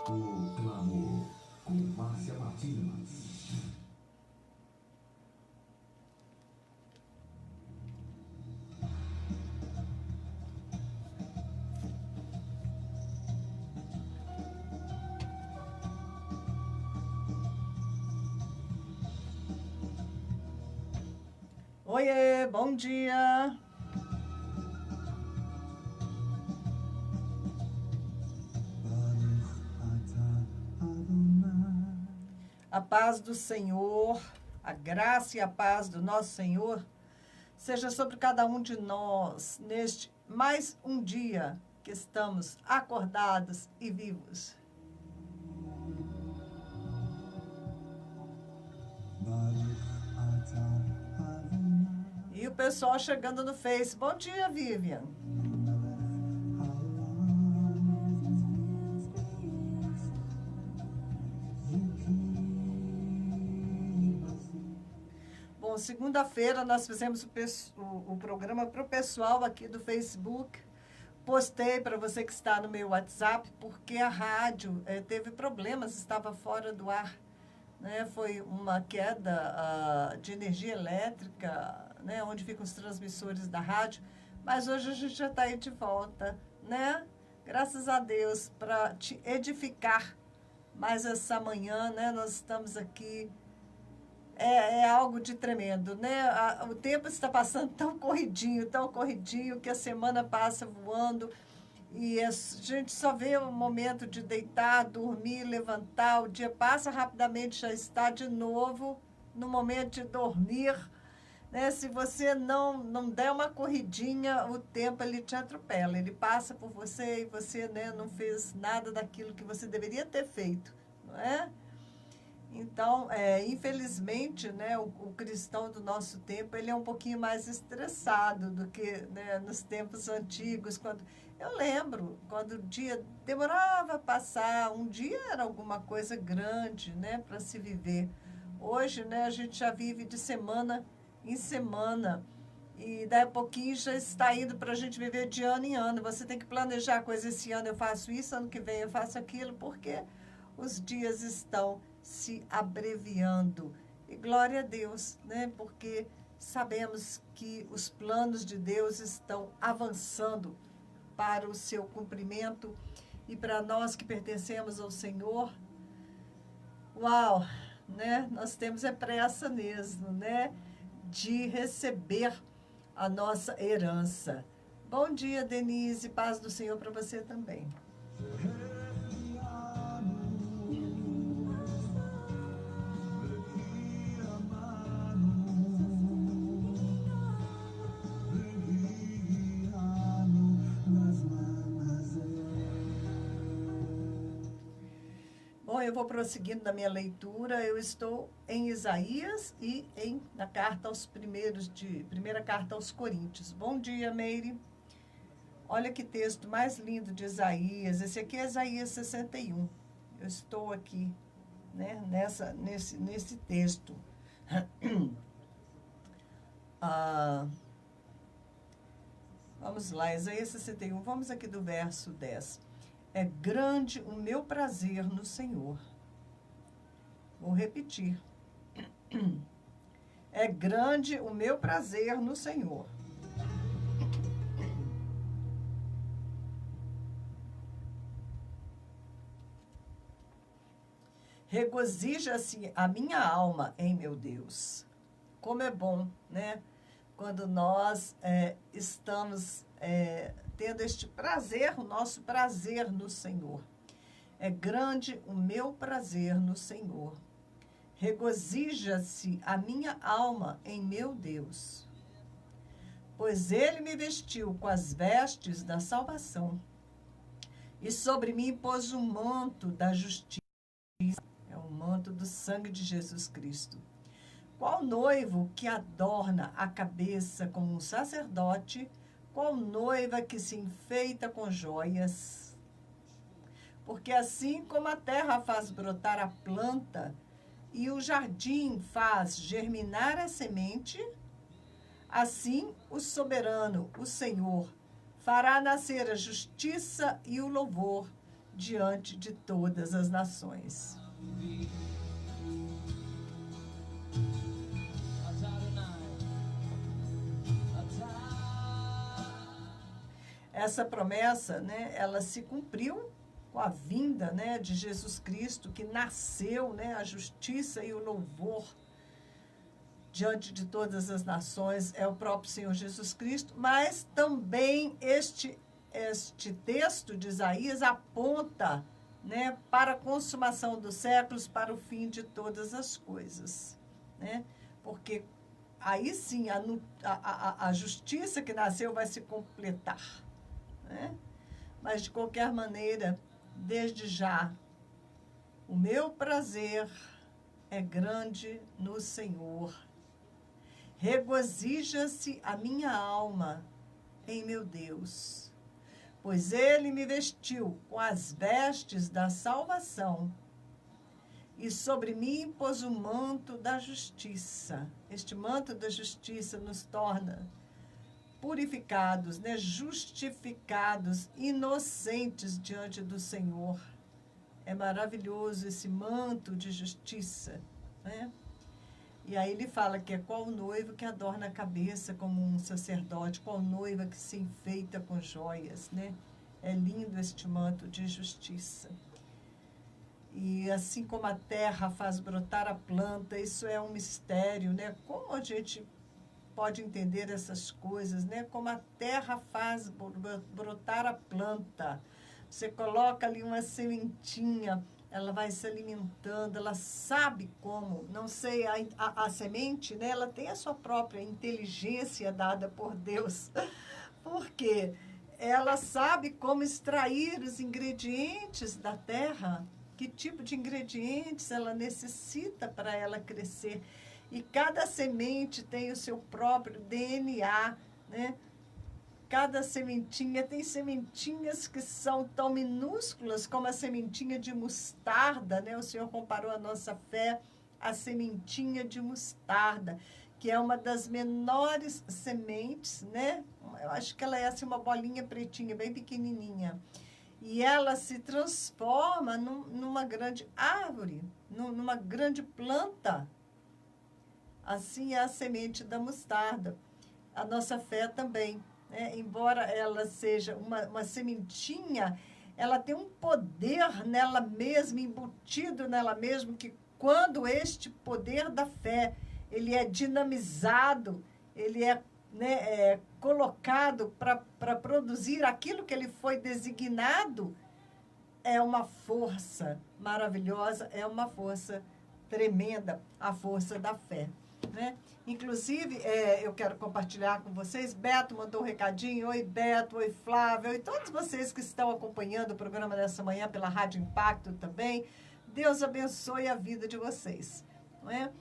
O Clamor, com Márcia Martins. Oiê, bom dia. A paz do Senhor, a graça e a paz do nosso Senhor seja sobre cada um de nós neste mais um dia que estamos acordados e vivos. E o pessoal chegando no Face. Bom dia, Vivian. Bom, segunda-feira nós fizemos o programa para o pessoal aqui do Facebook. Postei para você que está no meu WhatsApp, porque a rádio teve problemas, estava fora do ar. Né? Foi uma queda de energia elétrica, né? Onde ficam os transmissores da rádio. Mas hoje a gente já está aí de volta, né? Graças a Deus, para te edificar mais essa manhã, né? Nós estamos aqui. É algo de tremendo, né? O tempo está passando tão corridinho, que a semana passa voando. E a gente só vê o momento de deitar, dormir, levantar. O dia passa rapidamente, já está de novo no momento de dormir. Né? Se você não der uma corridinha, o tempo ele te atropela. Ele passa por você e você, né, não fez nada daquilo que você deveria ter feito, não é? Então, infelizmente, né, o cristão do nosso tempo, ele é um pouquinho mais estressado do que, né, nos tempos antigos. Eu lembro, quando o dia demorava a passar, um dia era alguma coisa grande, né, para se viver. Hoje, né, a gente já vive de semana em semana. E daí a pouquinho já está indo para a gente viver de ano em ano. Você tem que planejar coisas. Esse ano eu faço isso, ano que vem eu faço aquilo, porque os dias estão se abreviando. E glória a Deus, né? Porque sabemos que os planos de Deus estão avançando para o seu cumprimento. E para nós que pertencemos ao Senhor, uau, né? Nós temos pressa mesmo, né? De receber a nossa herança. Bom dia, Denise. Paz do Senhor para você também. Bom, eu vou prosseguindo na minha leitura. Eu estou em Isaías e na carta aos primeira carta aos Coríntios. Bom dia, Meire. Olha que texto mais lindo de Isaías. Esse aqui é Isaías 61. Eu estou aqui, né, nesse texto. Vamos lá, Isaías 61. Vamos aqui do verso 10. É grande o meu prazer no Senhor. Vou repetir. É grande o meu prazer no Senhor. Regozija-se a minha alma em meu Deus. Como é bom, né? Quando nós estamos tendo este prazer, o nosso prazer no Senhor. É grande o meu prazer no Senhor. Regozija-se a minha alma em meu Deus. Pois ele me vestiu com as vestes da salvação, e sobre mim pôs o manto da justiça, é o manto do sangue de Jesus Cristo. Qual noivo que adorna a cabeça como um sacerdote, qual noiva que se enfeita com joias? Porque assim como a terra faz brotar a planta e o jardim faz germinar a semente, assim o soberano, o Senhor, fará nascer a justiça e o louvor diante de todas as nações. Essa promessa, né, ela se cumpriu com a vinda, né, de Jesus Cristo, que nasceu, né, a justiça e o louvor diante de todas as nações, é o próprio Senhor Jesus Cristo, mas também este texto de Isaías aponta, né, para a consumação dos séculos, para o fim de todas as coisas, né? Porque aí sim a justiça que nasceu vai se completar, né? Mas, de qualquer maneira, desde já, o meu prazer é grande no Senhor. Regozija-se a minha alma em meu Deus, pois Ele me vestiu com as vestes da salvação e sobre mim pôs o manto da justiça. Este manto da justiça nos torna purificados, né, justificados, inocentes diante do Senhor. É maravilhoso esse manto de justiça, né? E aí ele fala que é qual noivo que adorna a cabeça como um sacerdote, qual noiva que se enfeita com joias, né? É lindo este manto de justiça. E assim como a terra faz brotar a planta, isso é um mistério, né? Como a gente pode entender essas coisas, né? Como a terra faz brotar a planta. Você coloca ali uma sementinha, ela vai se alimentando, ela sabe como, não sei, a semente, né? Ela tem a sua própria inteligência dada por Deus, porque ela sabe como extrair os ingredientes da terra, que tipo de ingredientes ela necessita para ela crescer. E cada semente tem o seu próprio DNA, né? Cada sementinha, tem sementinhas que são tão minúsculas como a sementinha de mostarda, né? O Senhor comparou a nossa fé à sementinha de mostarda, que é uma das menores sementes, né? Eu acho que ela é assim uma bolinha pretinha, bem pequenininha. E ela se transforma numa grande árvore, numa grande planta. Assim é a semente da mostarda. A nossa fé também, né? Embora ela seja uma sementinha, ela tem um poder nela mesma, embutido nela mesma, que quando este poder da fé, ele é dinamizado, ele é, né, colocado para produzir aquilo que ele foi designado, é uma força maravilhosa, é uma força tremenda, a força da fé, né? Inclusive, eu quero compartilhar com vocês, Beto mandou um recadinho, oi Beto, oi Flávio, e todos vocês que estão acompanhando o programa dessa manhã pela Rádio Impacto também, Deus abençoe a vida de vocês, não é?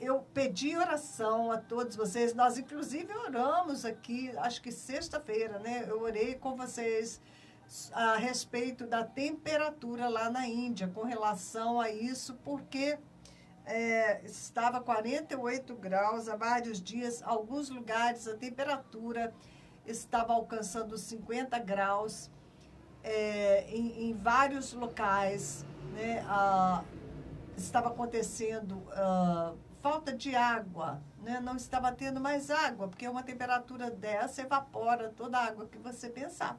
Eu pedi oração a todos vocês, nós inclusive oramos aqui, acho que sexta-feira, né? Eu orei com vocês a respeito da temperatura lá na Índia, com relação a isso, porque estava 48 graus há vários dias, alguns lugares a temperatura estava alcançando 50 graus, em vários locais, né? Estava acontecendo falta de água, né? Não estava tendo mais água, porque uma temperatura dessa evapora toda a água que você pensar.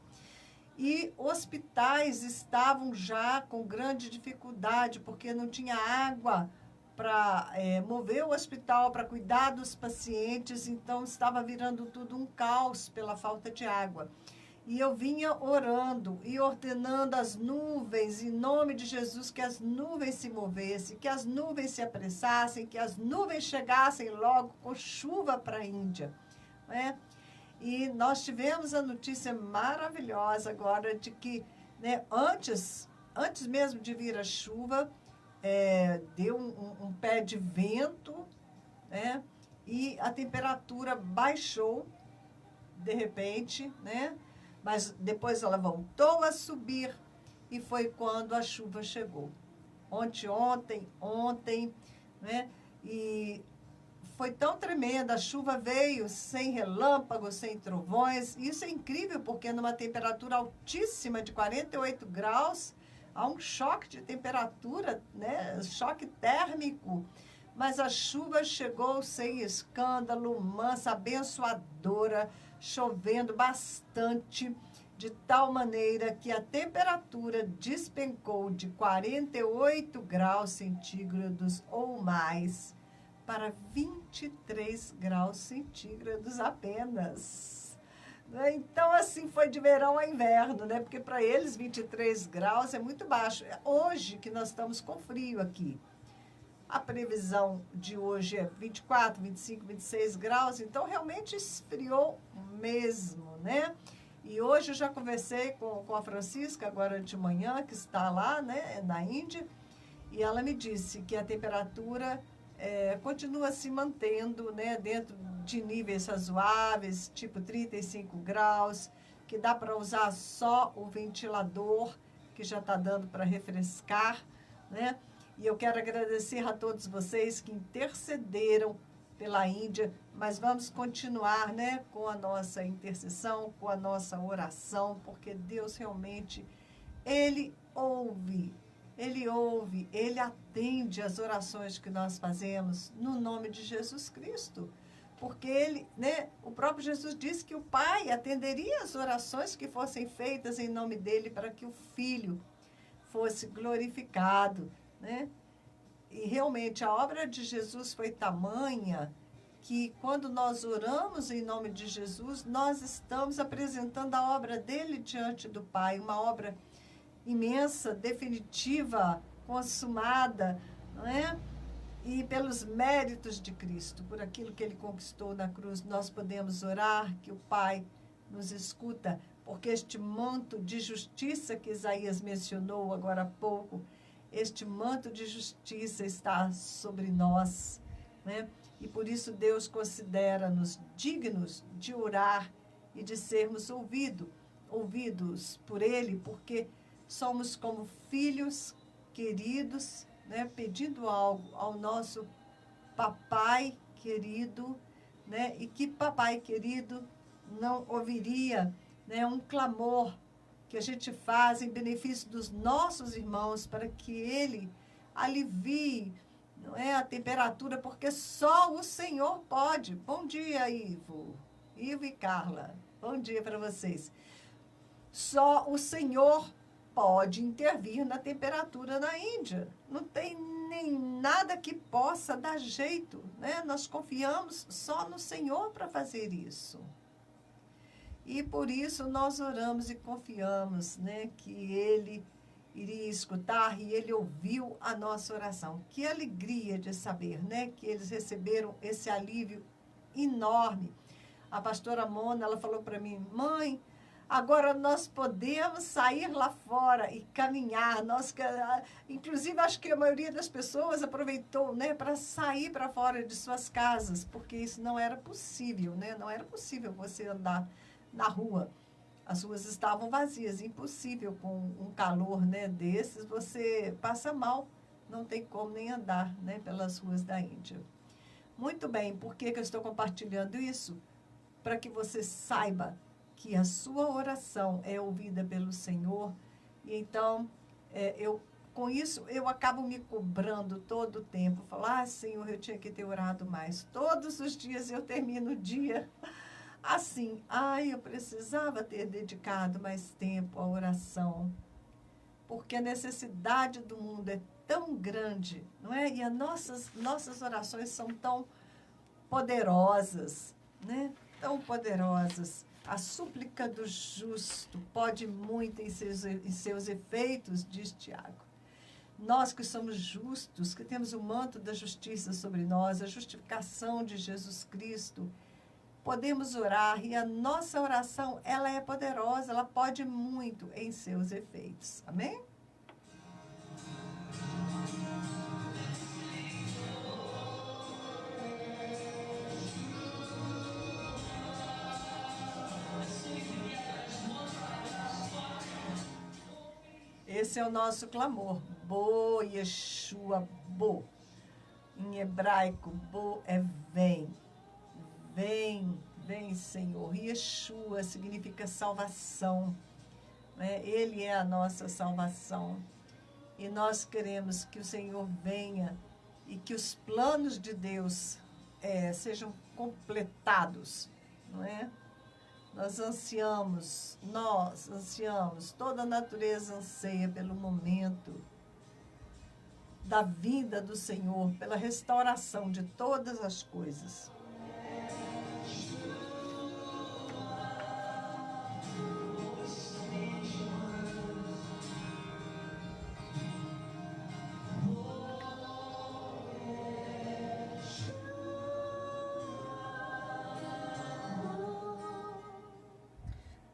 E hospitais estavam já com grande dificuldade, porque não tinha água para mover o hospital, para cuidar dos pacientes, então estava virando tudo um caos pela falta de água. E eu vinha orando e ordenando as nuvens, em nome de Jesus, que as nuvens se movessem, que as nuvens se apressassem, que as nuvens chegassem logo com chuva para a Índia, né? E nós tivemos a notícia maravilhosa agora de que, né, antes mesmo de vir a chuva, deu um pé de vento, né, e a temperatura baixou de repente, né, mas depois ela voltou a subir e foi quando a chuva chegou. Ontem, né, e foi tão tremenda, a chuva veio sem relâmpagos, sem trovões. Isso é incrível, porque numa temperatura altíssima de 48 graus, há um choque de temperatura, né? Choque térmico. Mas a chuva chegou sem escândalo, mansa, abençoadora, chovendo bastante, de tal maneira que a temperatura despencou de 48 graus centígrados ou mais para 23 graus centígrados apenas. Então, assim, foi de verão a inverno, né? Porque para eles 23 graus é muito baixo. Hoje que nós estamos com frio aqui. A previsão de hoje é 24, 25, 26 graus, então realmente esfriou mesmo, né? E hoje eu já conversei com a Francisca, agora de manhã, que está lá, né, na Índia, e ela me disse que a temperatura continua se mantendo, né, dentro de níveis razoáveis, tipo 35 graus, que dá para usar só o ventilador, que já está dando para refrescar, né? E eu quero agradecer a todos vocês que intercederam pela Índia, mas vamos continuar, né, com a nossa intercessão, com a nossa oração, porque Deus realmente, Ele ouve, Ele atende as orações que nós fazemos no nome de Jesus Cristo. Porque Ele, né, o próprio Jesus disse que o Pai atenderia as orações que fossem feitas em nome dEle para que o Filho fosse glorificado, né? E realmente a obra de Jesus foi tamanha que quando nós oramos em nome de Jesus, nós estamos apresentando a obra dele diante do Pai, uma obra imensa, definitiva, consumada, não é? E pelos méritos de Cristo, por aquilo que ele conquistou na cruz, nós podemos orar que o Pai nos escuta, porque este manto de justiça que Isaías mencionou agora há pouco, este manto de justiça está sobre nós, né? E por isso Deus considera-nos dignos de orar e de sermos ouvidos por Ele, porque somos como filhos queridos, né? Pedindo algo ao nosso papai querido, né? E que papai querido não ouviria, né, um clamor que a gente faz em benefício dos nossos irmãos, para que ele alivie, não é, a temperatura, porque só o Senhor pode. Bom dia, Ivo e Carla. Bom dia para vocês. Só o Senhor pode intervir na temperatura na Índia. Não tem nem nada que possa dar jeito, né? Nós confiamos só no Senhor para fazer isso. E por isso nós oramos e confiamos, né, que Ele iria escutar e Ele ouviu a nossa oração. Que alegria de saber, né, que eles receberam esse alívio enorme. A pastora Mona, ela falou para mim: mãe, agora nós podemos sair lá fora e caminhar. Inclusive, acho que a maioria das pessoas aproveitou, né, para sair para fora de suas casas, porque isso não era possível, né? Não era possível você andar na rua. As ruas estavam vazias, impossível com um calor, né, desses, você passa mal, não tem como nem andar, né, pelas ruas da Índia. Muito bem, por que eu estou compartilhando isso? Para que você saiba que a sua oração é ouvida pelo Senhor. E então, com isso, eu acabo me cobrando todo o tempo. Falar: Senhor, eu tinha que ter orado mais. Todos os dias eu termino o dia assim: eu precisava ter dedicado mais tempo à oração. Porque a necessidade do mundo é tão grande, não é? E as nossas orações são tão poderosas, né? Tão poderosas. A súplica do justo pode muito em seus efeitos, diz Tiago. Nós que somos justos, que temos o manto da justiça sobre nós, a justificação de Jesus Cristo, podemos orar, e a nossa oração, ela é poderosa, ela pode muito em seus efeitos. Amém? Esse é o nosso clamor. Bo, Yeshua, Bo. Em hebraico, bo é vem. Vem, vem, Senhor. Yeshua significa salvação, né? Ele é a nossa salvação. E nós queremos que o Senhor venha e que os planos de Deus sejam completados, não é? Nós ansiamos, toda a natureza anseia pelo momento da vinda do Senhor, pela restauração de todas as coisas.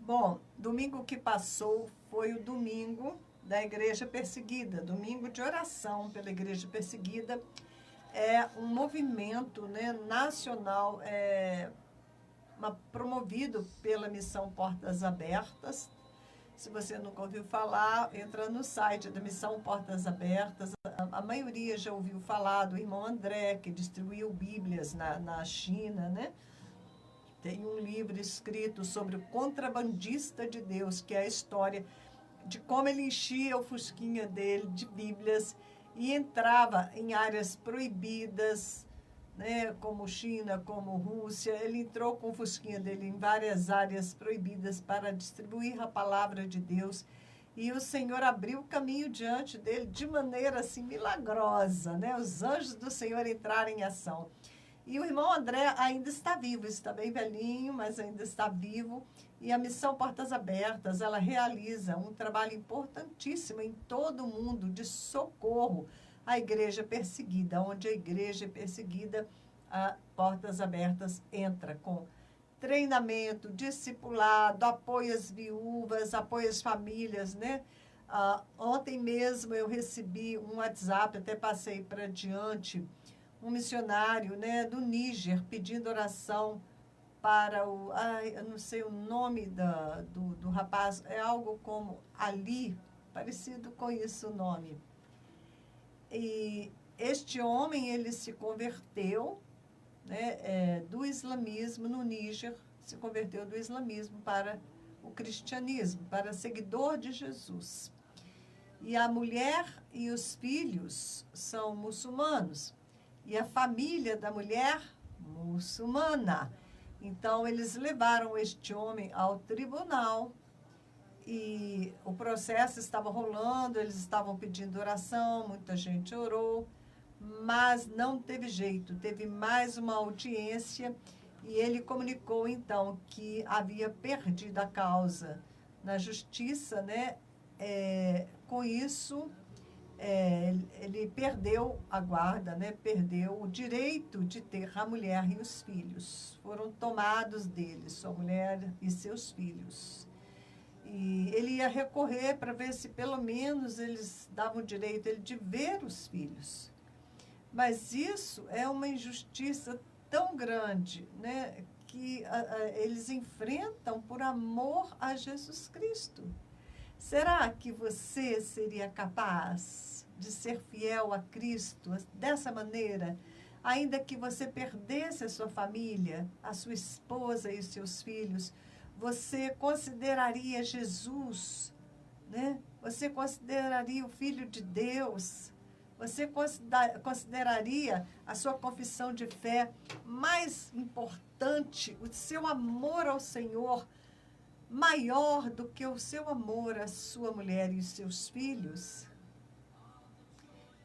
Bom, domingo que passou foi o domingo da Igreja Perseguida, domingo de oração pela Igreja Perseguida. É um movimento, né, nacional promovido pela Missão Portas Abertas. Se você nunca ouviu falar, entra no site da Missão Portas Abertas. A maioria já ouviu falar do irmão André, que distribuiu Bíblias na China, né? Tem um livro escrito sobre o contrabandista de Deus, que é a história de como ele enchia o fusquinha dele de Bíblias e entrava em áreas proibidas, né, como China, como Rússia. Ele entrou com o fusquinha dele em várias áreas proibidas para distribuir a palavra de Deus. E o Senhor abriu o caminho diante dele de maneira assim milagrosa, né? Os anjos do Senhor entraram em ação. E o irmão André ainda está vivo, está bem velhinho, mas ainda está vivo. E a Missão Portas Abertas, ela realiza um trabalho importantíssimo em todo o mundo de socorro à igreja perseguida. Onde a igreja é perseguida, a Portas Abertas entra com treinamento, discipulado, apoio às viúvas, apoio às famílias, né? Ontem mesmo eu recebi um WhatsApp, até passei para adiante, um missionário, né, do Níger, pedindo oração para eu não sei o nome do rapaz, é algo como Ali, parecido com isso o nome. E este homem, ele se converteu, né, do islamismo no Níger, se converteu do islamismo para o cristianismo, para seguidor de Jesus. E a mulher e os filhos são muçulmanos. E a família da mulher, muçulmana. Então, eles levaram este homem ao tribunal e o processo estava rolando, eles estavam pedindo oração, muita gente orou, mas não teve jeito. Teve mais uma audiência e ele comunicou, então, que havia perdido a causa na justiça, né? Com isso, ele perdeu a guarda, né? Perdeu o direito de ter a mulher e os filhos. Foram tomados dele, sua mulher e seus filhos. E ele ia recorrer para ver se pelo menos eles davam o direito ele de ver os filhos. Mas isso é uma injustiça tão grande, né? Que eles enfrentam por amor a Jesus Cristo. Será que você seria capaz de ser fiel a Cristo dessa maneira, ainda que você perdesse a sua família, a sua esposa e os seus filhos? Você consideraria Jesus, né? Você consideraria o Filho de Deus? Você consideraria a sua confissão de fé mais importante, o seu amor ao Senhor, maior do que o seu amor à sua mulher e os seus filhos?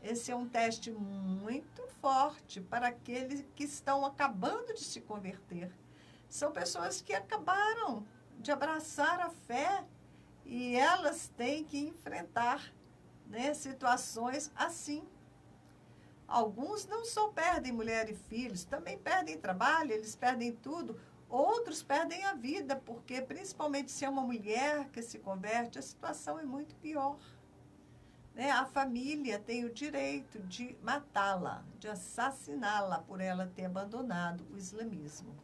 Esse é um teste muito forte para aqueles que estão acabando de se converter. São pessoas que acabaram de abraçar a fé e elas têm que enfrentar, né, situações assim. Alguns não só perdem mulher e filhos, também perdem trabalho, eles perdem tudo. Outros perdem a vida, porque principalmente se é uma mulher que se converte, a situação é muito pior. Né? A família tem o direito de matá-la, de assassiná-la por ela ter abandonado o islamismo.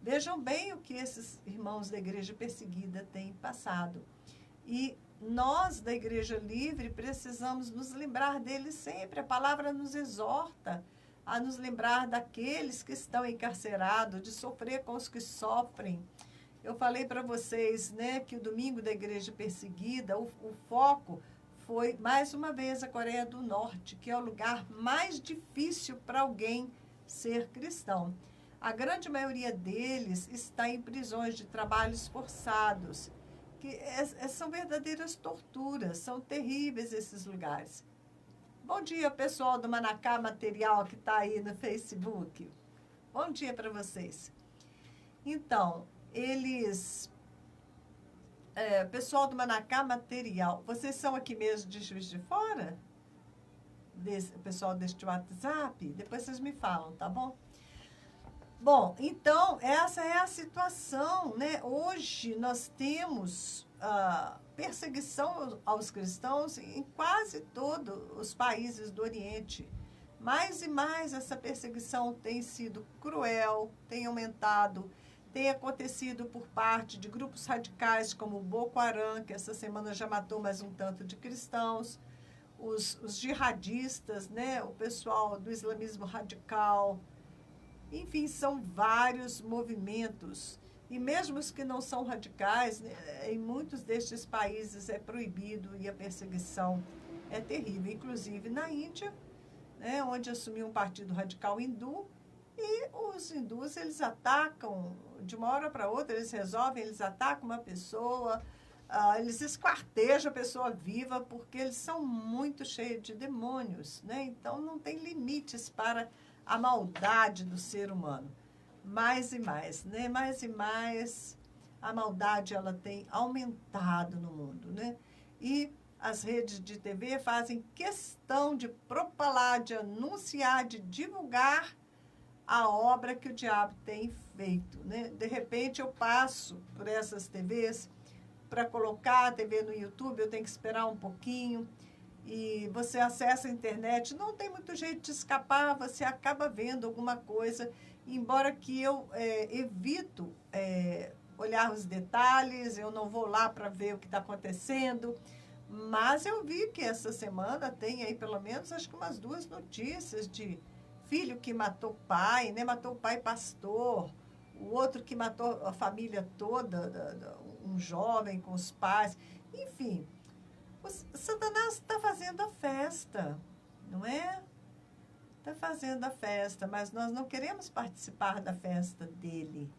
Vejam bem o que esses irmãos da igreja perseguida têm passado. E nós, da Igreja Livre, precisamos nos lembrar dele sempre. A palavra nos exorta a nos lembrar daqueles que estão encarcerados, de sofrer com os que sofrem. Eu falei para vocês, né, que o domingo da Igreja Perseguida, o foco foi, mais uma vez, a Coreia do Norte, que é o lugar mais difícil para alguém ser cristão. A grande maioria deles está em prisões de trabalhos forçados, que são verdadeiras torturas, são terríveis esses lugares. Bom dia, pessoal do Manacá Material que está aí no Facebook. Bom dia para vocês. Então, pessoal do Manacá Material, vocês são aqui mesmo de Juiz de Fora? Pessoal deste WhatsApp? Depois vocês me falam, tá bom? Bom, então, essa é a situação, né? Hoje nós temos perseguição aos cristãos em quase todos os países do Oriente. Mais e mais essa perseguição tem sido cruel, tem aumentado, tem acontecido por parte de grupos radicais como o Boko Haram, que essa semana já matou mais um tanto de cristãos, os jihadistas, né? O pessoal do islamismo radical. Enfim, são vários movimentos. E mesmo os que não são radicais, né, em muitos destes países é proibido e a perseguição é terrível. Inclusive na Índia, né, onde assumiu um partido radical hindu, e os hindus, eles atacam, de uma hora para outra, eles atacam uma pessoa, eles esquartejam a pessoa viva, porque eles são muito cheios de demônios, né? Então não tem limites para a maldade do ser humano. Mais e mais, né? Mais e mais a maldade ela tem aumentado no mundo, né? E as redes de TV fazem questão de propalar, de anunciar, de divulgar a obra que o diabo tem feito, né? De repente eu passo por essas TVs para colocar a TV no YouTube, eu tenho que esperar um pouquinho. E você acessa a internet, não tem muito jeito de escapar, você acaba vendo alguma coisa, embora que eu evito olhar os detalhes, eu não vou lá para ver o que está acontecendo, mas eu vi que essa semana tem aí pelo menos, acho que umas 2 notícias de filho que matou o pai, né? Matou o pai pastor, o outro que matou a família toda, um jovem com os pais, enfim. O Satanás está fazendo a festa, não é? Está fazendo a festa, mas nós não queremos participar da festa dele.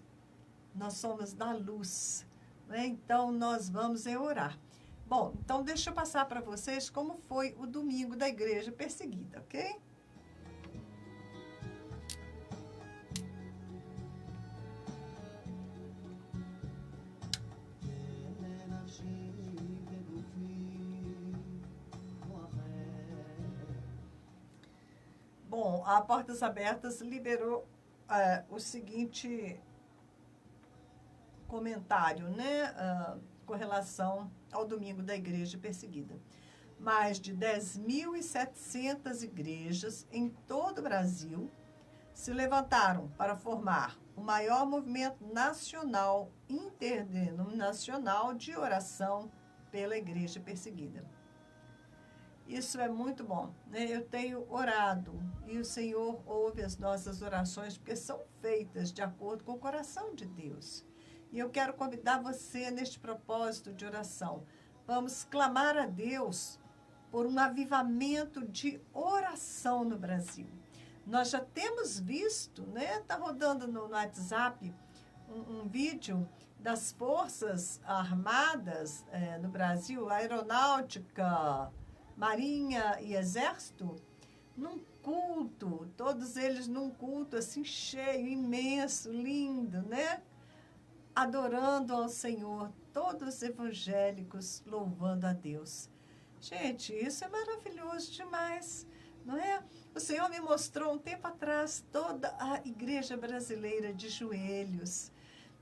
Nós somos da luz, né? Então nós vamos orar. Bom, então deixa eu passar para vocês como foi o domingo da Igreja Perseguida, ok? Bom, a Portas Abertas liberou o seguinte comentário, né, com relação ao domingo da Igreja Perseguida. Mais de 10.700 igrejas em todo o Brasil se levantaram para formar o maior movimento nacional, interdenominacional de oração pela Igreja Perseguida. Isso é muito bom, né? Eu tenho orado e o Senhor ouve as nossas orações porque são feitas de acordo com o coração de Deus. E eu quero convidar você neste propósito de oração. Vamos clamar a Deus por um avivamento de oração no Brasil. Nós já temos visto, né? Está rodando no WhatsApp um vídeo das Forças Armadas no Brasil, Aeronáutica, Marinha e Exército, num culto, todos eles num culto assim cheio, imenso, lindo, né? Adorando ao Senhor, todos evangélicos louvando a Deus. Gente, isso é maravilhoso demais, não é? O Senhor me mostrou um tempo atrás toda a igreja brasileira de joelhos.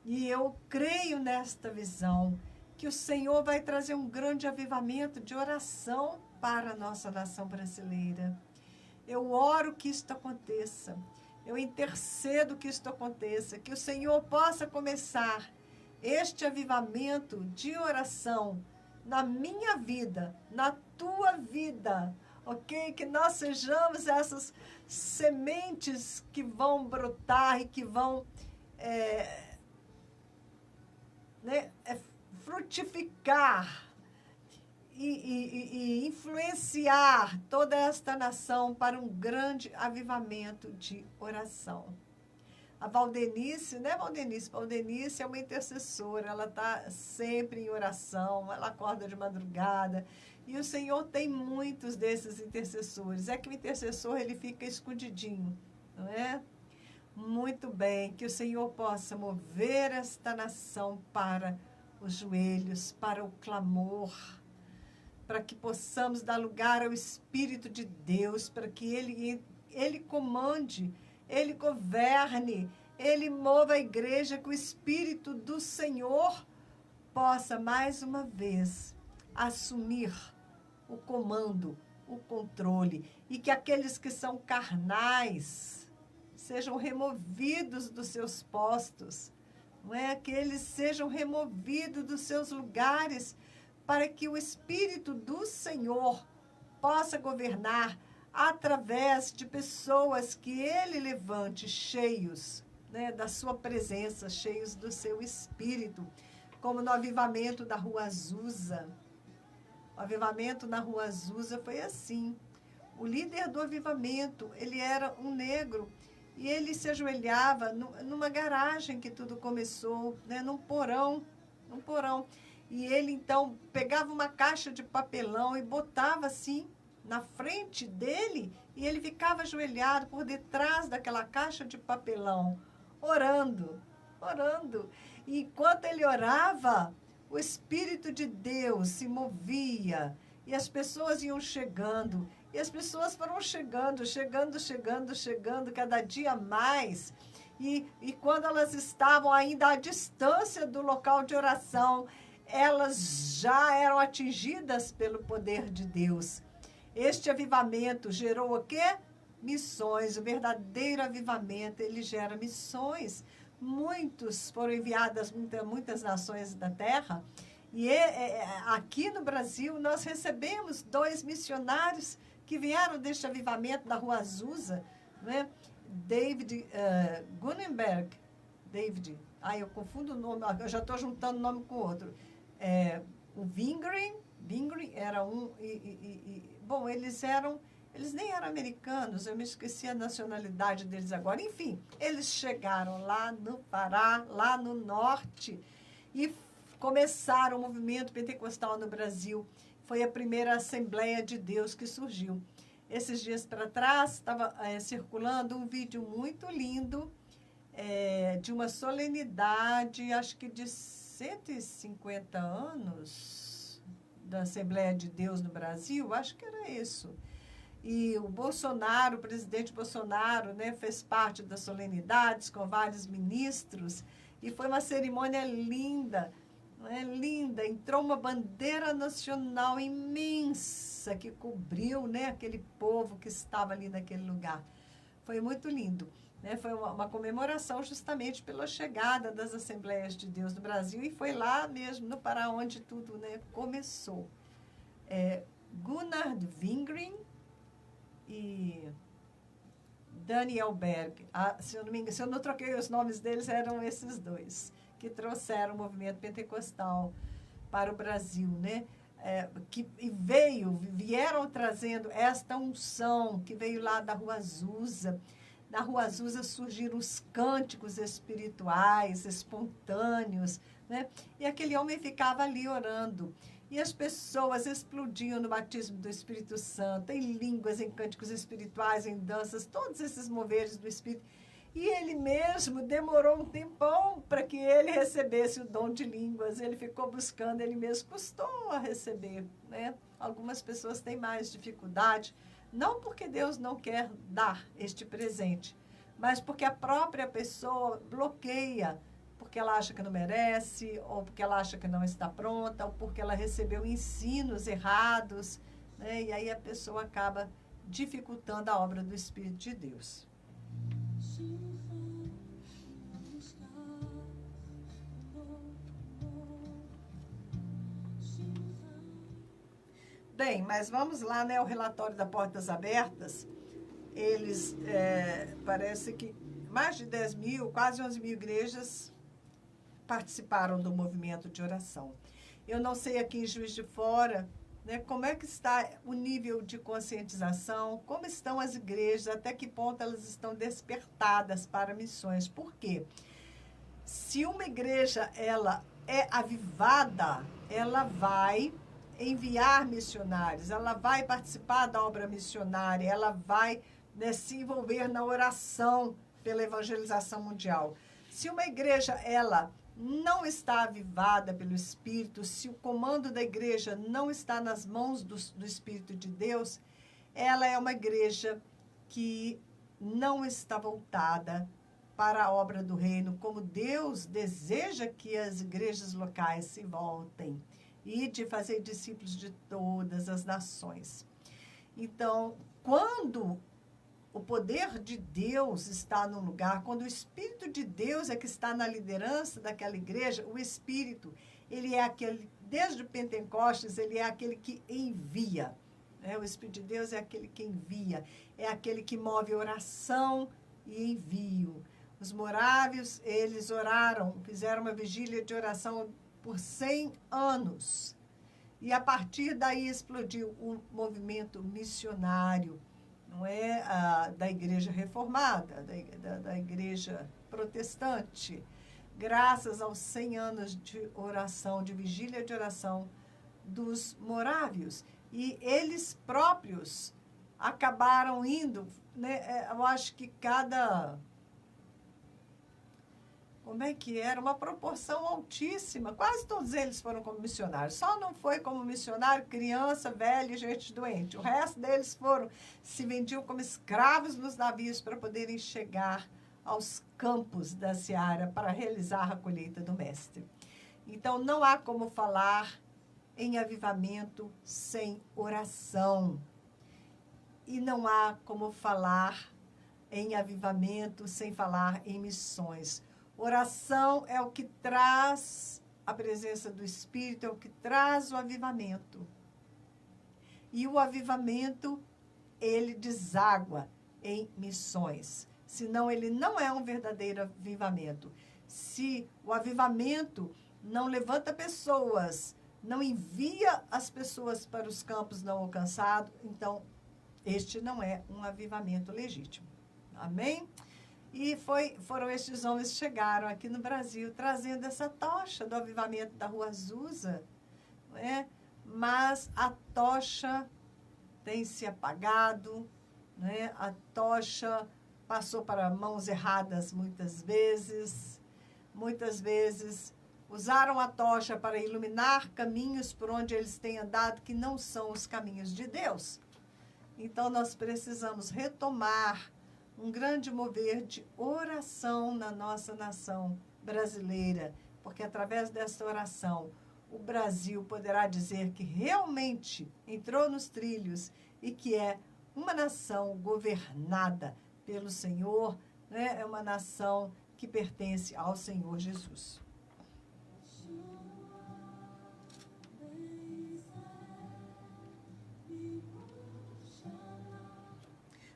E eu creio nesta visão, que o Senhor vai trazer um grande avivamento de oração para a nossa nação brasileira. Eu oro que isto aconteça. Eu intercedo que isto aconteça, que o Senhor possa começar este avivamento de oração na minha vida, na tua vida, ok? Que nós sejamos essas sementes que vão brotar e que vão frutificar e influenciar toda esta nação para um grande avivamento de oração. A Valdenice, né, Valdenice? Valdenice é uma intercessora, ela está sempre em oração, ela acorda de madrugada, e o Senhor tem muitos desses intercessores. É que o intercessor, ele fica escondidinho, não é? Muito bem, que o Senhor possa mover esta nação para os joelhos, para o clamor, para que possamos dar lugar ao Espírito de Deus, para que Ele comande, Ele governe, Ele mova a igreja, que o Espírito do Senhor possa, mais uma vez, assumir o comando, o controle, e que aqueles que são carnais sejam removidos dos seus postos, não é? Que eles sejam removidos dos seus lugares, para que o Espírito do Senhor possa governar através de pessoas que Ele levante cheios, né, da sua presença, cheios do seu Espírito, como no avivamento da Rua Azusa. O avivamento na Rua Azusa foi assim. O líder do avivamento, ele era um negro, e ele se ajoelhava numa garagem que tudo começou, né, num porão. E ele, então, pegava uma caixa de papelão e botava assim na frente dele, e ele ficava ajoelhado por detrás daquela caixa de papelão, orando. E enquanto ele orava, o Espírito de Deus se movia, e as pessoas iam chegando, e as pessoas foram chegando, cada dia mais. E quando elas estavam ainda à distância do local de oração, elas já eram atingidas pelo poder de Deus. Este avivamento gerou o quê? Missões. O verdadeiro avivamento, ele gera missões. Muitos foram enviados a muitas nações da terra. E aqui no Brasil, nós recebemos 2 missionários que vieram deste avivamento da Rua Azusa, né? David Gunenberg. Eu confundo o nome, eu já estou juntando um nome com o outro. O Wingren era um, bom, eles nem eram americanos, eu me esqueci a nacionalidade deles agora. Enfim, eles chegaram lá no Pará, lá no norte, e começaram o movimento pentecostal no Brasil. Foi a primeira Assembleia de Deus que surgiu. Esses dias para trás, estava circulando um vídeo muito lindo, de uma solenidade, acho que de 150 anos da Assembleia de Deus no Brasil, acho que era isso. E o Bolsonaro, o presidente Bolsonaro, né, fez parte das solenidades com vários ministros, e foi uma cerimônia linda, linda. Entrou uma bandeira nacional imensa que cobriu, né, aquele povo que estava ali naquele lugar. Foi muito lindo. Né? Foi uma comemoração justamente pela chegada das Assembleias de Deus no Brasil, e foi lá mesmo, no Pará, onde tudo, né, começou. Gunnar Wingren e Daniel Berg. Se eu não troquei os nomes deles, eram esses 2 que trouxeram o movimento pentecostal para o Brasil, né? Vieram trazendo esta unção que veio lá da Rua Azusa. Na Rua Azusa surgiram os cânticos espirituais, espontâneos, né? E aquele homem ficava ali orando. E as pessoas explodiam no batismo do Espírito Santo, em línguas, em cânticos espirituais, em danças, todos esses moveres do Espírito. E ele mesmo demorou um tempão para que ele recebesse o dom de línguas. Ele ficou buscando, ele mesmo custou a receber, né? Algumas pessoas têm mais dificuldade, não porque Deus não quer dar este presente, mas porque a própria pessoa bloqueia, porque ela acha que não merece, ou porque ela acha que não está pronta, ou porque ela recebeu ensinos errados, né? E aí a pessoa acaba dificultando a obra do Espírito de Deus. Bem, mas vamos lá, né? O relatório da Portas Abertas, eles, parece que mais de 10 mil, quase 11 mil igrejas participaram do movimento de oração. Eu não sei aqui em Juiz de Fora, né, como é que está o nível de conscientização, como estão as igrejas, até que ponto elas estão despertadas para missões. Por quê? Se uma igreja ela é avivada, ela vai enviar missionários, ela vai participar da obra missionária, ela vai, né, se envolver na oração pela evangelização mundial. Se uma igreja ela não está avivada pelo Espírito, se o comando da igreja não está nas mãos do Espírito de Deus, ela é uma igreja que não está voltada para a obra do reino, como Deus deseja que as igrejas locais se voltem, e de fazer discípulos de todas as nações. Então, quando o poder de Deus está no lugar, quando o Espírito de Deus é que está na liderança daquela igreja, o Espírito, ele é aquele, desde o Pentecostes, ele é aquele que envia. O Espírito de Deus é aquele que envia, é aquele que move oração e envio. Os morávios, eles oraram, fizeram uma vigília de oração por 100 anos. E a partir daí explodiu o movimento missionário, não é da igreja reformada, da igreja protestante. Graças aos 100 anos de oração, de vigília de oração dos morávios. E eles próprios acabaram indo, né, eu acho que como é que era? Uma proporção altíssima. Quase todos eles foram como missionários. Só não foi como missionário criança, velho e gente doente. O resto deles se vendiam como escravos nos navios para poderem chegar aos campos da seara para realizar a colheita do mestre. Então, não há como falar em avivamento sem oração. E não há como falar em avivamento sem falar em missões. Oração é o que traz a presença do Espírito, é o que traz o avivamento. E o avivamento, ele deságua em missões. Senão, ele não é um verdadeiro avivamento. Se o avivamento não levanta pessoas, não envia as pessoas para os campos não alcançados, então, este não é um avivamento legítimo. Amém? E foram estes homens que chegaram aqui no Brasil trazendo essa tocha do avivamento da Rua Azusa, não é? Mas a tocha tem se apagado, não é? A tocha passou para mãos erradas muitas vezes usaram a tocha para iluminar caminhos por onde eles têm andado que não são os caminhos de Deus. Então, nós precisamos retomar um grande mover de oração na nossa nação brasileira, porque através dessa oração o Brasil poderá dizer que realmente entrou nos trilhos e que é uma nação governada pelo Senhor, né? É uma nação que pertence ao Senhor Jesus.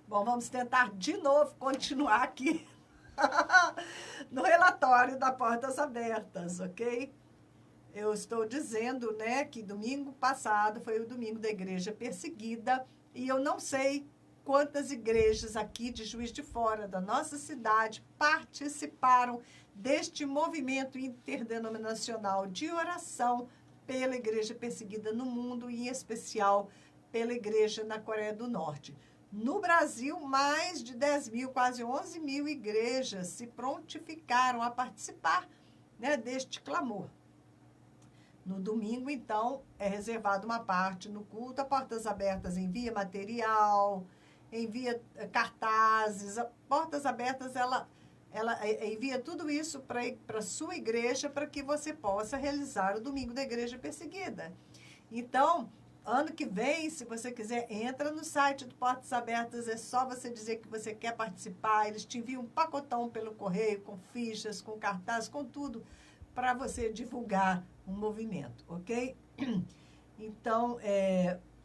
Bom, vamos tentar de novo continuar aqui no relatório da Portas Abertas, ok? Eu estou dizendo, né, que domingo passado foi o domingo da igreja perseguida e eu não sei quantas igrejas aqui de Juiz de Fora, da nossa cidade, participaram deste movimento interdenominacional de oração pela igreja perseguida no mundo e, em especial, pela igreja na Coreia do Norte. No Brasil, mais de 10 mil, quase 11 mil igrejas se prontificaram a participar, né, deste clamor. No domingo, então, é reservada uma parte no culto. A Portas Abertas envia material, envia cartazes. A Portas Abertas, ela envia tudo isso para a sua igreja para que você possa realizar o domingo da igreja perseguida. Então, ano que vem, se você quiser, entra no site do Portas Abertas, é só você dizer que você quer participar, eles te enviam um pacotão pelo correio, com fichas, com cartazes, com tudo, para você divulgar um movimento, ok? Então,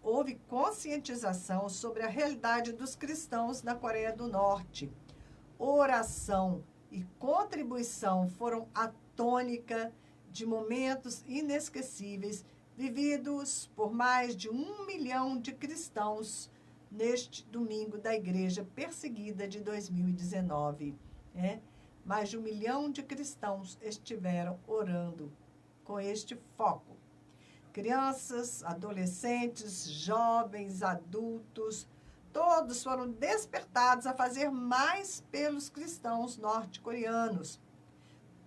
houve conscientização sobre a realidade dos cristãos na Coreia do Norte. Oração e contribuição foram a tônica de momentos inesquecíveis vividos por mais de 1 milhão de cristãos neste domingo da Igreja Perseguida de 2019. Mais de 1 milhão de cristãos estiveram orando com este foco. Crianças, adolescentes, jovens, adultos, todos foram despertados a fazer mais pelos cristãos norte-coreanos,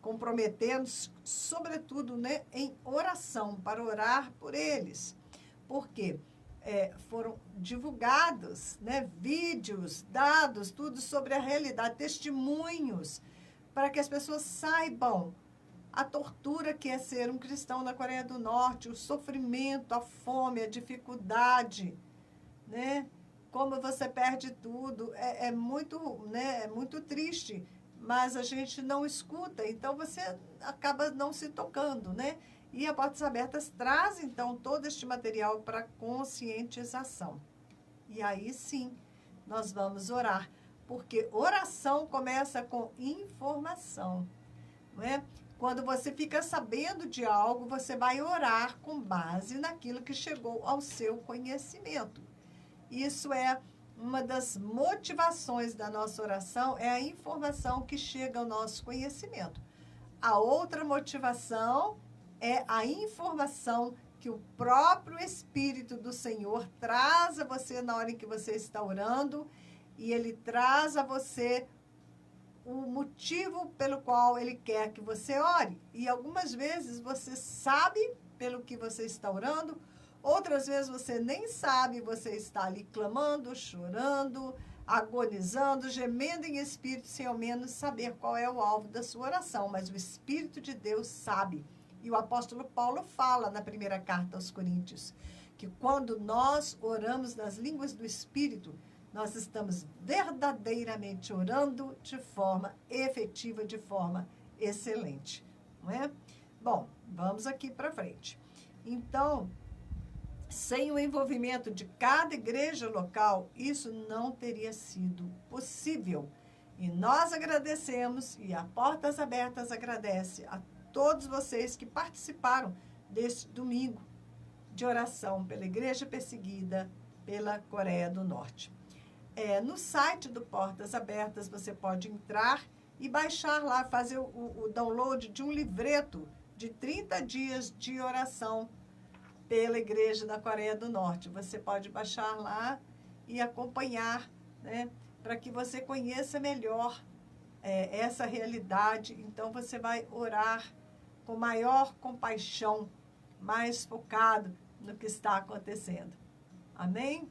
comprometendo-se, sobretudo, em oração, para orar por eles. Porque foram divulgados, vídeos, dados, tudo sobre a realidade, testemunhos, para que as pessoas saibam a tortura que é ser um cristão na Coreia do Norte, o sofrimento, a fome, a dificuldade, como você perde tudo. É muito triste, mas a gente não escuta, então você acaba não se tocando, E a Portas Abertas traz, então, todo este material para conscientização. E aí, sim, nós vamos orar, porque oração começa com informação, Quando você fica sabendo de algo, você vai orar com base naquilo que chegou ao seu conhecimento. Isso é uma das motivações da nossa oração, é a informação que chega ao nosso conhecimento. A outra motivação é a informação que o próprio Espírito do Senhor traz a você na hora em que você está orando, e ele traz a você o motivo pelo qual ele quer que você ore. E algumas vezes você sabe pelo que você está orando, outras vezes você nem sabe, você está ali clamando, chorando, agonizando, gemendo em espírito, sem ao menos saber qual é o alvo da sua oração. Mas o Espírito de Deus sabe. E o apóstolo Paulo fala na primeira carta aos Coríntios, que quando nós oramos nas línguas do Espírito, nós estamos verdadeiramente orando de forma efetiva, de forma excelente, não é? Bom, vamos aqui para frente. Então, sem o envolvimento de cada igreja local, isso não teria sido possível. E nós agradecemos, e a Portas Abertas agradece a todos vocês que participaram deste domingo de oração pela Igreja Perseguida pela Coreia do Norte. No site do Portas Abertas, você pode entrar e baixar lá, fazer o download de um livreto de 30 dias de oração pela Igreja da Coreia do Norte. Você pode baixar lá e acompanhar, para que você conheça melhor essa realidade. Então, você vai orar com maior compaixão, mais focado no que está acontecendo. Amém?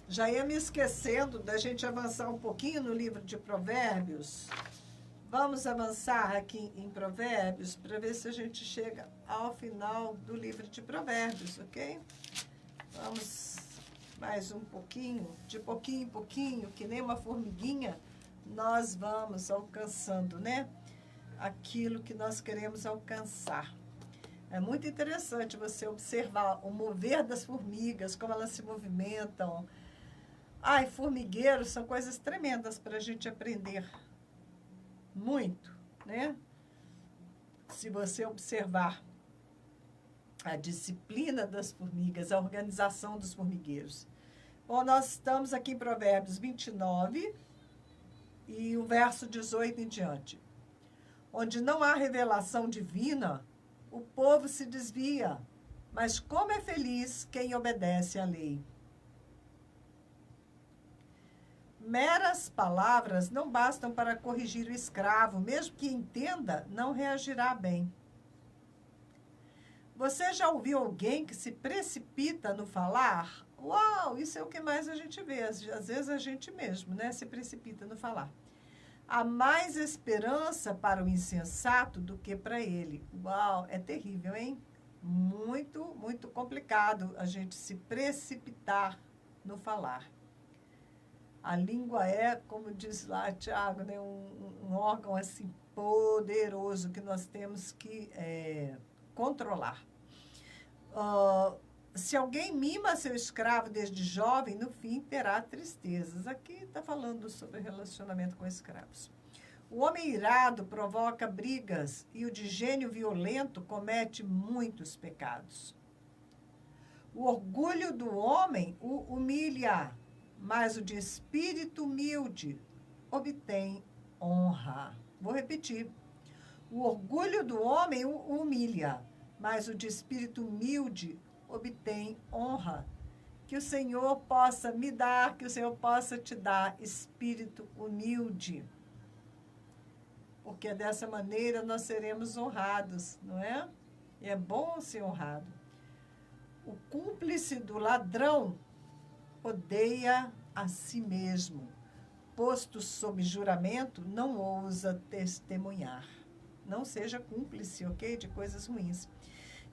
Já ia me esquecendo da gente avançar um pouquinho no livro de Provérbios. Vamos avançar aqui em Provérbios para ver se a gente chega ao final do livro de Provérbios, ok? Vamos mais um pouquinho, de pouquinho em pouquinho, que nem uma formiguinha, nós vamos alcançando, aquilo que nós queremos alcançar. É muito interessante você observar o mover das formigas, como elas se movimentam. Formigueiros são coisas tremendas para a gente aprender. Muito, Se você observar a disciplina das formigas, a organização dos formigueiros. Bom, nós estamos aqui em Provérbios 29 e o verso 18 em diante. Onde não há revelação divina, o povo se desvia, mas como é feliz quem obedece à lei. Meras palavras não bastam para corrigir o escravo, mesmo que entenda, não reagirá bem. Você já ouviu alguém que se precipita no falar? Uau, isso é o que mais a gente vê. Às vezes a gente mesmo, né, se precipita no falar. Há mais esperança para o insensato do que para ele. Uau, é terrível, hein? Muito, muito complicado a gente se precipitar no falar. A língua é, como diz lá Tiago, né, um órgão assim poderoso que nós temos que controlar. Se alguém mima seu escravo desde jovem, no fim terá tristezas. Aqui está falando sobre relacionamento com escravos. O homem irado provoca brigas e o de gênio violento comete muitos pecados. O orgulho do homem o humilha, mas o de espírito humilde obtém honra. Vou repetir. O orgulho do homem o humilha, mas o de espírito humilde obtém honra. Que o Senhor possa me dar, que o Senhor possa te dar espírito humilde. Porque dessa maneira nós seremos honrados, não é? E é bom ser honrado. O cúmplice do ladrão odeia a si mesmo. Posto sob juramento, não ousa testemunhar. Não seja cúmplice, ok? De coisas ruins.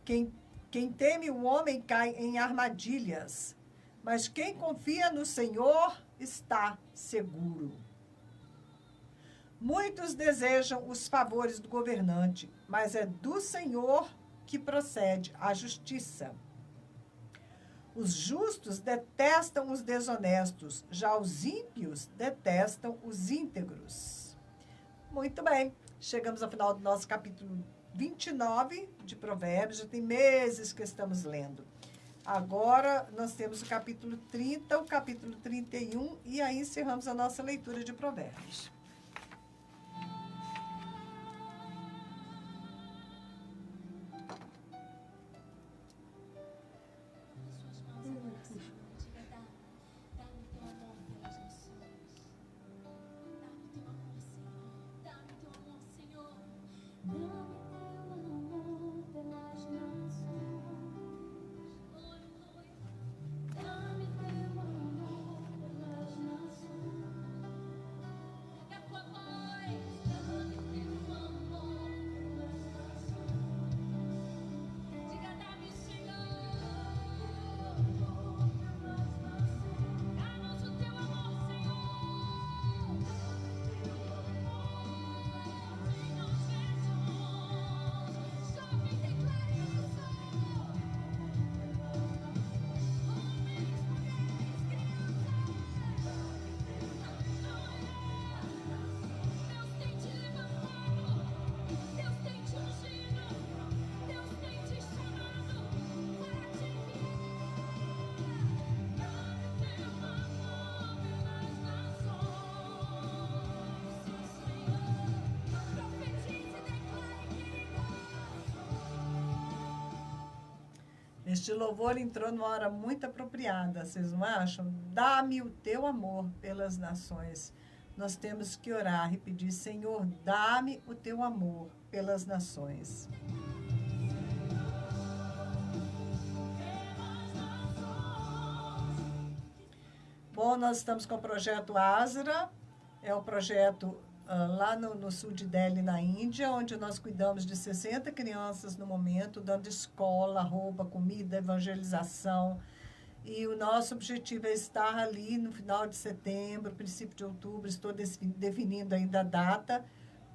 Quem teme o homem cai em armadilhas, mas quem confia no Senhor está seguro. Muitos desejam os favores do governante, mas é do Senhor que procede a justiça. Os justos detestam os desonestos, já os ímpios detestam os íntegros. Muito bem, chegamos ao final do nosso capítulo 29 de Provérbios, já tem meses que estamos lendo. Agora nós temos o capítulo 30, o capítulo 31 e aí encerramos a nossa leitura de Provérbios. Este louvor entrou numa hora muito apropriada, vocês não acham? Dá-me o teu amor pelas nações. Nós temos que orar e pedir, Senhor, dá-me o teu amor pelas nações. Bom, nós estamos com o projeto Asra, é o projeto lá no sul de Delhi, na Índia, onde nós cuidamos de 60 crianças no momento, dando escola, roupa, comida, evangelização. E o nosso objetivo é estar ali no final de setembro, princípio de outubro, estou definindo ainda a data,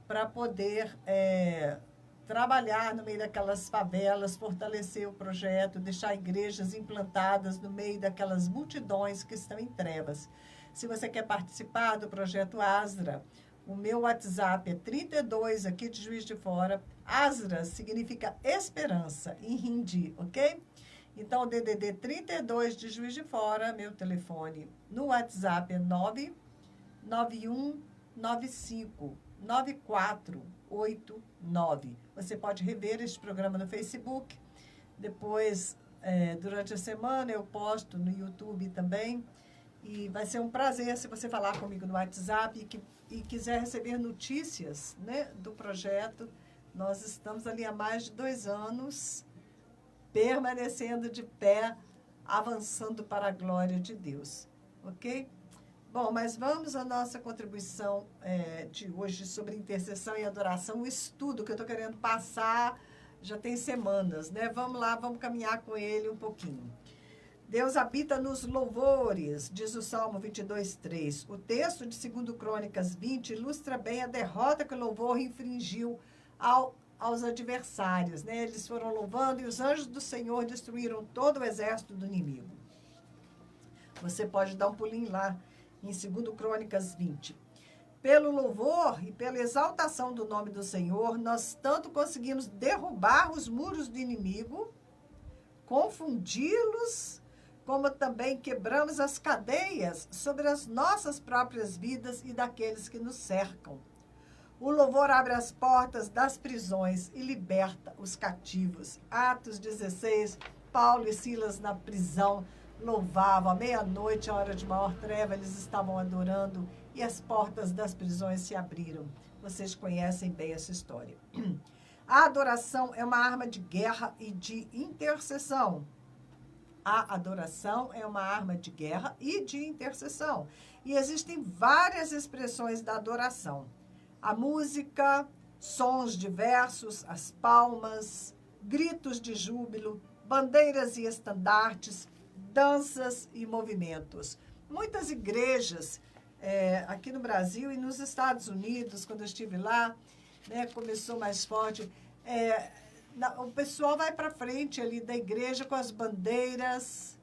para poder trabalhar no meio daquelas favelas, fortalecer o projeto, deixar igrejas implantadas no meio daquelas multidões que estão em trevas. Se você quer participar do projeto Asra, o meu WhatsApp é 32, aqui de Juiz de Fora. Asra significa esperança, em hindi, ok? Então, o DDD 32 de Juiz de Fora, meu telefone no WhatsApp é 99195 9488. 988-999-8289. Você pode rever este programa no Facebook. Depois, durante a semana, eu posto no YouTube também. E vai ser um prazer se você falar comigo no WhatsApp e quiser receber notícias, né, do projeto. Nós estamos ali há mais de 2 anos, permanecendo de pé, avançando para a glória de Deus. Ok? Bom, mas vamos à nossa contribuição de hoje sobre intercessão e adoração, o estudo que eu estou querendo passar já tem semanas, né? Vamos lá, vamos caminhar com ele um pouquinho. Deus habita nos louvores, diz o Salmo 22:3. O texto de 2 Crônicas 20 ilustra bem a derrota que o louvor infligiu aos adversários, né? Eles foram louvando e os anjos do Senhor destruíram todo o exército do inimigo. Você pode dar um pulinho lá em 2 Crônicas 20. Pelo louvor e pela exaltação do nome do Senhor, nós tanto conseguimos derrubar os muros do inimigo, confundi-los, como também quebramos as cadeias sobre as nossas próprias vidas e daqueles que nos cercam. O louvor abre as portas das prisões e liberta os cativos. Atos 16, Paulo e Silas na prisão louvavam. À meia-noite, a hora de maior treva, eles estavam adorando e as portas das prisões se abriram. Vocês conhecem bem essa história. A adoração é uma arma de guerra e de intercessão. A adoração é uma arma de guerra e de intercessão. E existem várias expressões da adoração. A música, sons diversos, as palmas, gritos de júbilo, bandeiras e estandartes, danças e movimentos. Muitas igrejas aqui no Brasil e nos Estados Unidos, quando eu estive lá, né, começou mais forte, o pessoal vai para frente ali da igreja com as bandeiras,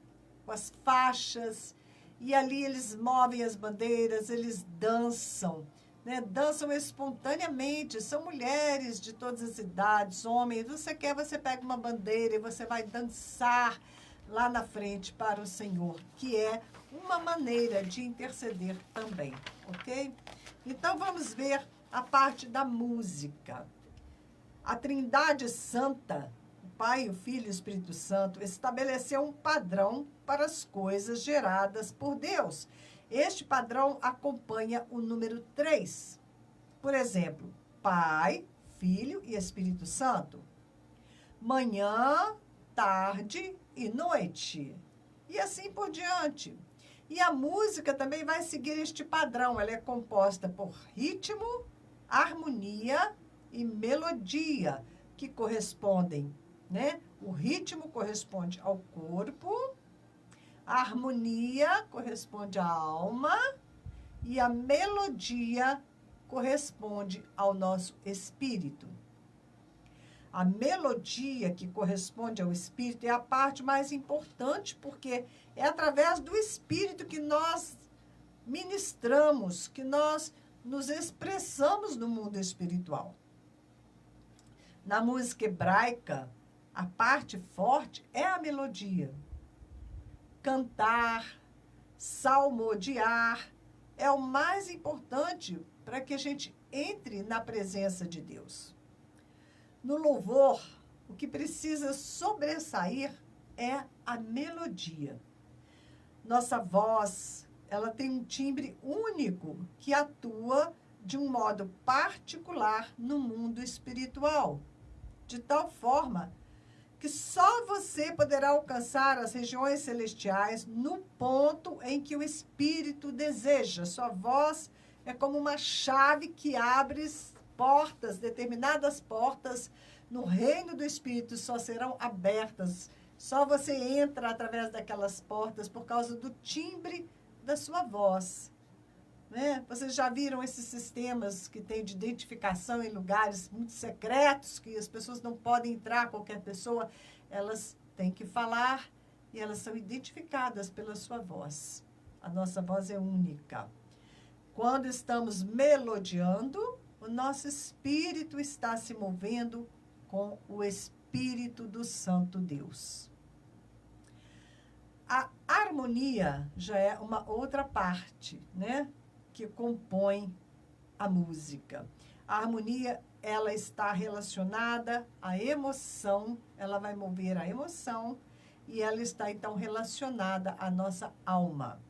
com as faixas, e ali eles movem as bandeiras, eles dançam, né? Dançam espontaneamente, são mulheres de todas as idades, homens. Você pega uma bandeira e você vai dançar lá na frente para o Senhor, que é uma maneira de interceder também, ok? Então vamos ver a parte da música. A Trindade Santa, o Pai, o Filho e o Espírito Santo, estabeleceu um padrão para as coisas geradas por Deus. Este padrão acompanha o número 3. Por exemplo, Pai, Filho e Espírito Santo. Manhã, tarde e noite. E assim por diante. E a música também vai seguir este padrão. Ela é composta por ritmo, harmonia e melodia, que correspondem, né? O ritmo corresponde ao corpo, a harmonia corresponde à alma e a melodia corresponde ao nosso espírito. A melodia que corresponde ao espírito é a parte mais importante, porque é através do espírito que nós ministramos, que nós nos expressamos no mundo espiritual. Na música hebraica, a parte forte é a melodia. Cantar, salmodiar é o mais importante para que a gente entre na presença de Deus. No louvor, o que precisa sobressair é a melodia. Nossa voz, ela tem um timbre único que atua de um modo particular no mundo espiritual, de tal forma que só você poderá alcançar as regiões celestiais no ponto em que o Espírito deseja. Sua voz é como uma chave que abre portas, determinadas portas no reino do Espírito só serão abertas. Só você entra através daquelas portas por causa do timbre da sua voz. Né? Vocês já viram esses sistemas que tem de identificação em lugares muito secretos, que as pessoas não podem entrar, qualquer pessoa, elas têm que falar e elas são identificadas pela sua voz. A nossa voz é única. Quando estamos melodiando, o nosso espírito está se movendo com o Espírito do Santo Deus. A harmonia já é uma outra parte, né, que compõe a música. A harmonia ela está relacionada à emoção, ela vai mover a emoção e ela está, então, relacionada à nossa alma.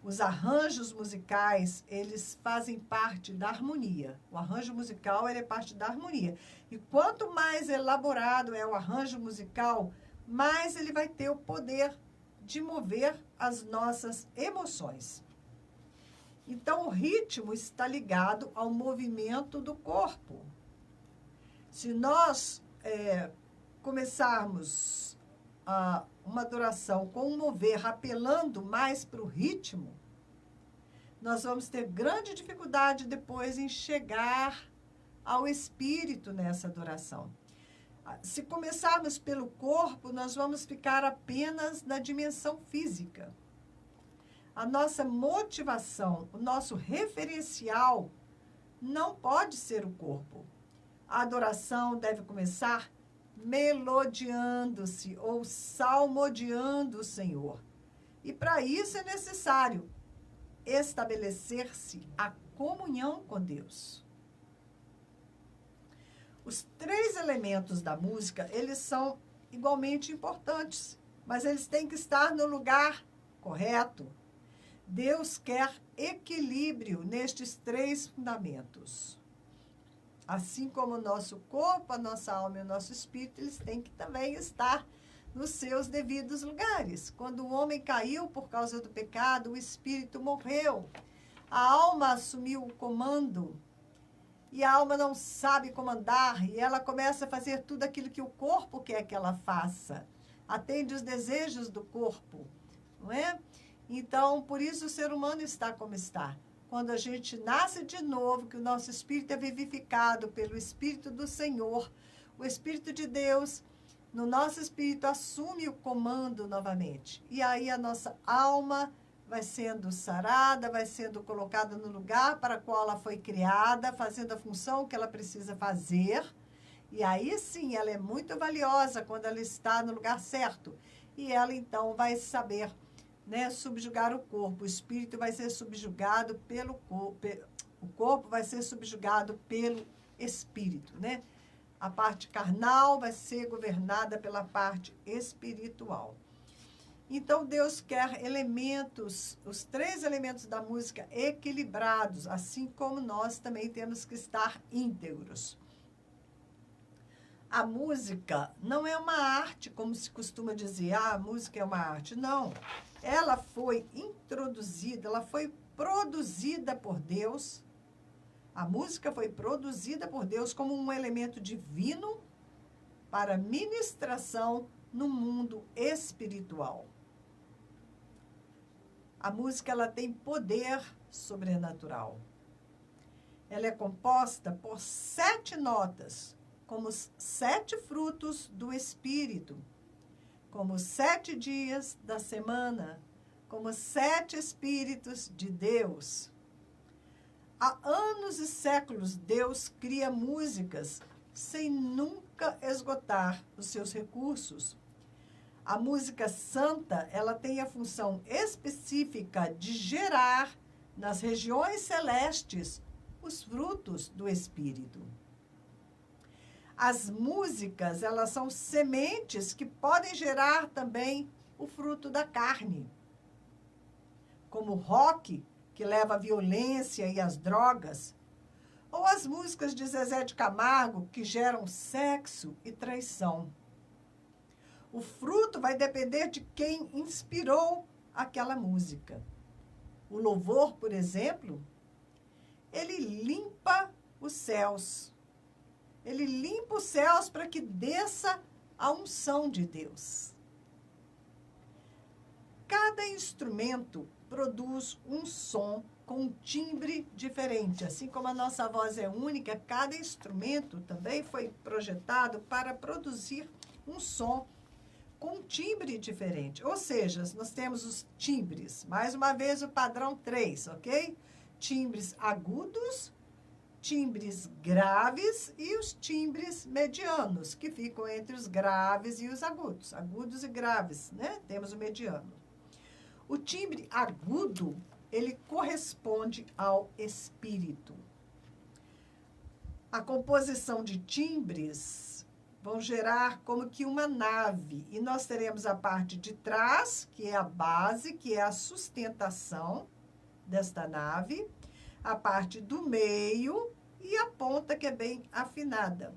Os arranjos musicais, eles fazem parte da harmonia. O arranjo musical, ele é parte da harmonia. E quanto mais elaborado é o arranjo musical, mais ele vai ter o poder de mover as nossas emoções. Então, o ritmo está ligado ao movimento do corpo. Se nós começarmos uma adoração com um mover apelando mais para o ritmo, nós vamos ter grande dificuldade depois em chegar ao espírito nessa adoração. Se começarmos pelo corpo, nós vamos ficar apenas na dimensão física. A nossa motivação, o nosso referencial não pode ser o corpo. A adoração deve começar melodiando-se ou salmodiando o Senhor. E para isso é necessário estabelecer-se a comunhão com Deus. Os 3 elementos da música, eles são igualmente importantes, mas eles têm que estar no lugar correto. Deus quer equilíbrio nestes 3 fundamentos. Assim como o nosso corpo, a nossa alma e o nosso espírito, eles têm que também estar nos seus devidos lugares. Quando o homem caiu por causa do pecado, o espírito morreu. A alma assumiu o comando. E a alma não sabe comandar. E ela começa a fazer tudo aquilo que o corpo quer que ela faça. Atende os desejos do corpo. Não é? Então, por isso o ser humano está como está. Quando a gente nasce de novo, que o nosso espírito é vivificado pelo Espírito do Senhor, o Espírito de Deus, no nosso espírito, assume o comando novamente. E aí a nossa alma vai sendo sarada, vai sendo colocada no lugar para o qual ela foi criada, fazendo a função que ela precisa fazer. E aí sim, ela é muito valiosa quando ela está no lugar certo. E ela então vai saber, né, subjugar o corpo. O espírito vai ser subjugado pelo corpo, o corpo vai ser subjugado pelo espírito, né? A parte carnal vai ser governada pela parte espiritual. Então, Deus quer elementos, os 3 elementos da música equilibrados, assim como nós também temos que estar íntegros. A música não é uma arte, como se costuma dizer, a música é uma arte. Não. Ela foi introduzida, ela foi produzida por Deus. A música foi produzida por Deus como um elemento divino para ministração no mundo espiritual. A música, ela tem poder sobrenatural. Ela é composta por 7 notas, como os 7 frutos do Espírito, como os 7 dias da semana, como os 7 Espíritos de Deus. Há anos e séculos, Deus cria músicas sem nunca esgotar os seus recursos. A música santa, ela tem a função específica de gerar nas regiões celestes os frutos do Espírito. As músicas, elas são sementes que podem gerar também o fruto da carne. Como o rock, que leva a violência e as drogas, ou as músicas de Zezé de Camargo, que geram sexo e traição. O fruto vai depender de quem inspirou aquela música. O louvor, por exemplo, ele limpa os céus. Ele limpa os céus para que desça a unção de Deus. Cada instrumento produz um som com um timbre diferente. Assim como a nossa voz é única, cada instrumento também foi projetado para produzir um som com um timbre diferente. Ou seja, nós temos os timbres. Mais uma vez, o padrão 3, ok? Timbres agudos, timbres graves e os timbres medianos, que ficam entre os graves e os agudos. Agudos e graves, né? Temos o mediano. O timbre agudo, ele corresponde ao espírito. A composição de timbres vão gerar como que uma nave. E nós teremos a parte de trás, que é a base, que é a sustentação desta nave, a parte do meio e a ponta, que é bem afinada.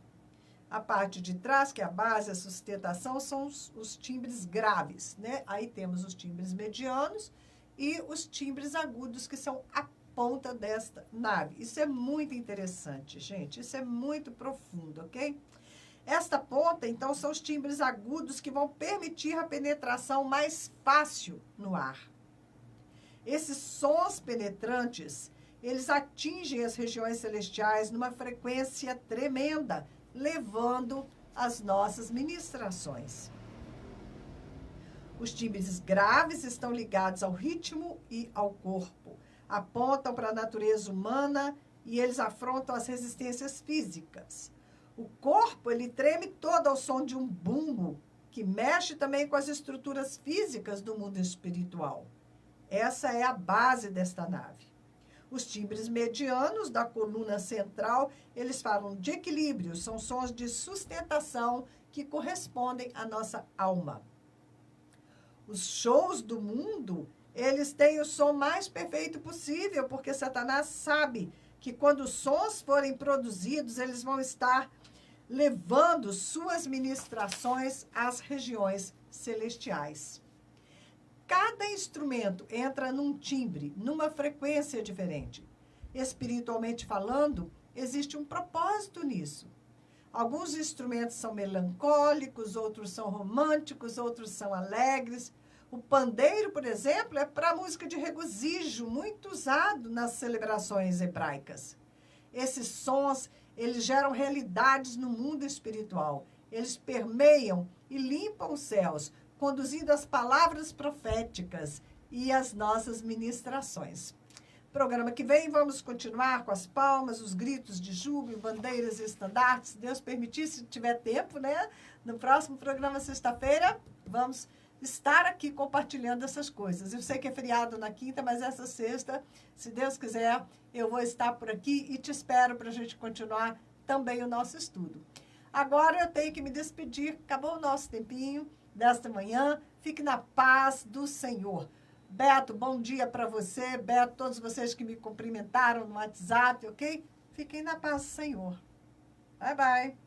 A parte de trás, que é a base, a sustentação, são os timbres graves, né? Aí temos os timbres medianos e os timbres agudos, que são a ponta desta nave. Isso é muito interessante, gente. Isso é muito profundo, ok? Esta ponta, então, são os timbres agudos que vão permitir a penetração mais fácil no ar. Esses sons penetrantes, eles atingem as regiões celestiais numa frequência tremenda, levando as nossas ministrações. Os timbres graves estão ligados ao ritmo e ao corpo. Apontam para a natureza humana e eles afrontam as resistências físicas. O corpo, ele treme todo ao som de um bumbo, que mexe também com as estruturas físicas do mundo espiritual. Essa é a base desta nave. Os timbres medianos da coluna central, eles falam de equilíbrio, são sons de sustentação que correspondem à nossa alma. Os shows do mundo, eles têm o som mais perfeito possível, porque Satanás sabe que quando os sons forem produzidos, eles vão estar levando suas ministrações às regiões celestiais. Cada instrumento entra num timbre, numa frequência diferente. Espiritualmente falando, existe um propósito nisso. Alguns instrumentos são melancólicos, outros são românticos, outros são alegres. O pandeiro, por exemplo, é para música de regozijo, muito usado nas celebrações hebraicas. Esses sons, eles geram realidades no mundo espiritual. Eles permeiam e limpam os céus, conduzindo as palavras proféticas e as nossas ministrações. Programa que vem, vamos continuar com as palmas, os gritos de júbilo, bandeiras e estandartes. Se Deus permitir, se tiver tempo, né? No próximo programa, sexta-feira, vamos estar aqui compartilhando essas coisas. Eu sei que é feriado na quinta, mas essa sexta, se Deus quiser, eu vou estar por aqui e te espero para a gente continuar também o nosso estudo. Agora eu tenho que me despedir, acabou o nosso tempinho desta manhã. Fique na paz do Senhor. Beto, bom dia para você. Beto, todos vocês que me cumprimentaram no WhatsApp, ok? Fiquem na paz do Senhor. Bye, bye.